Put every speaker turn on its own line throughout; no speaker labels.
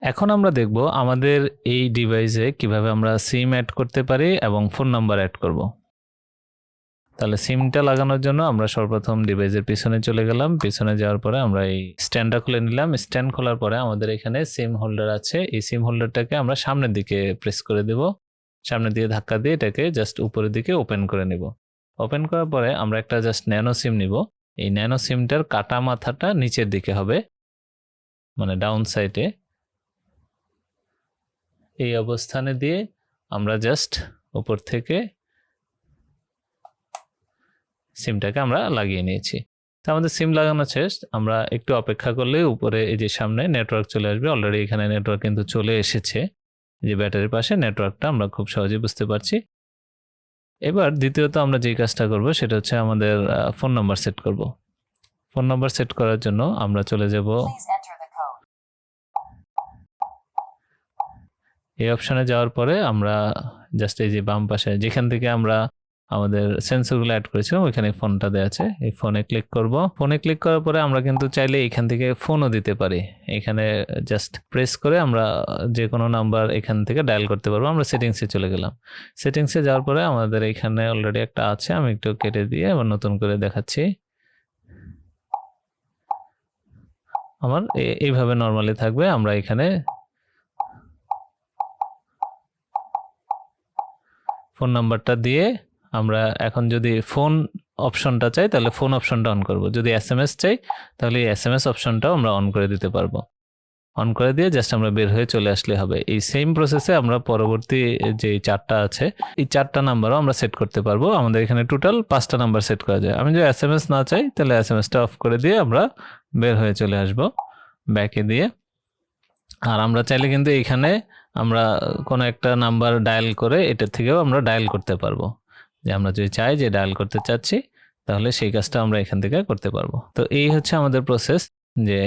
এখন আমরা দেখব আমাদের এই ডিভাইসে কিভাবে আমরা সিম অ্যাড করতে পারি এবং ফোন নাম্বার অ্যাড করব। তাহলে সিমটা লাগানোর জন্য আমরা সর্বপ্রথম ডিভাইসের পিছনে চলে গেলাম। পিছনে যাওয়ার পরে আমরা এই স্ট্যান্ডটা খুলে নিলাম। স্ট্যান্ড খোলার পরে আমাদের এখানে সিম হোল্ডার আছে। এই সিম হোল্ডারটাকে আমরা সামনের দিকে প্রেস করে দেব। সামনের দিকে ধাক্কা দিয়ে এটাকে জাস্ট উপরের দিকে ওপেন করে নেব। ওপেন করার পরে আমরা একটা জাস্ট ন্যানো সিম নিব। এই ন্যানো সিমটার কাটা মাথাটা নিচের দিকে হবে, মানে ডাউন সাইডে। এই অবস্থানে দিয়ে আমরা জাস্ট উপর থেকে সিমটাকে আমরা লাগিয়ে নিয়েছি। তো আমাদের সিম লাগানো শেষ। আমরা একটু অপেক্ষা করলে উপরে এই যে সামনে নেটওয়ার্ক চলে আসবে। অলরেডি এখানে নেটওয়ার্ক কিন্তু চলে এসেছে। যে ব্যাটারির পাশে নেটওয়ার্কটা আমরা খুব সহজেই বুঝতে পারছি। এবার দ্বিতীয়ত আমরা যে কাজটা করব সেটা হচ্ছে আমাদের ফোন নাম্বার সেট করব। ফোন নাম্বার সেট করার জন্য আমরা চলে যাব এই অপশনে। যাওয়ার পরে আমরা জাস্ট এই যে বাম পাশে যেখান থেকে আমরা আমাদের সেন্সরগুলো অ্যাড করেছিলাম ওইখানে ফোনটা দেওয়া আছে, এই ফোনে ক্লিক করব। ফোনে ক্লিক করার পরে আমরা কিন্তু চাইলে এখান থেকে ফোনও দিতে পারি। এখানে জাস্ট প্রেস করে আমরা যে কোনো নাম্বার এখান থেকে ডায়াল করতে পারবো। আমরা সেটিংসে চলে গেলাম। সেটিংসে যাওয়ার পরে আমাদের এখানে অলরেডি একটা আছে, আমি একটু কেটে দিয়ে আবার নতুন করে দেখাচ্ছি। আমার এইভাবে নর্মালি থাকবে। আমরা এখানে ফোন নাম্বারটা দিয়ে আমরা এখন যদি ফোন অপশনটা চাই তাহলে ফোন অপশনটা অন করব। যদি এসএমএস চাই তাহলে এই এসএমএস অপশনটাও আমরা অন করে দিতে পারবো। অন করে দিয়ে জাস্ট আমরা বের হয়ে চলে আসলে হবে। এই সেম প্রসেসে আমরা পরবর্তী যে চারটা আছে এই চারটা নাম্বারও আমরা সেট করতে পারবো। আমাদের এখানে টোটাল 5টা নাম্বার সেট করা যায়। আমি যদি এসএমএস না চাই তাহলে এসএমএসটা অফ করে দিয়ে আমরা বের হয়ে চলে আসব ব্যাকে দিয়ে। আর আমরা চাইলে কিন্তু এইখানে আমরা কোনো একটা নাম্বার ডায়াল করে এটা থেকেও আমরা ডায়াল করতে পারবো। যে আমরা যদি চাই যে ডায়াল করতে চাচ্ছি তাহলে সেই কাজটা আমরা এখান থেকে করতে পারবো। তো এই হচ্ছে আমাদের প্রসেস, যে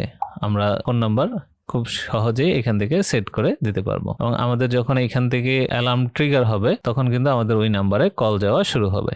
আমরা ফোন নাম্বার খুব সহজেই এখান থেকে সেট করে দিতে পারবো এবং আমাদের যখন এখান থেকে অ্যালার্ম ট্রিগার হবে তখন কিন্তু আমাদের ওই নাম্বারে কল যাওয়া শুরু হবে।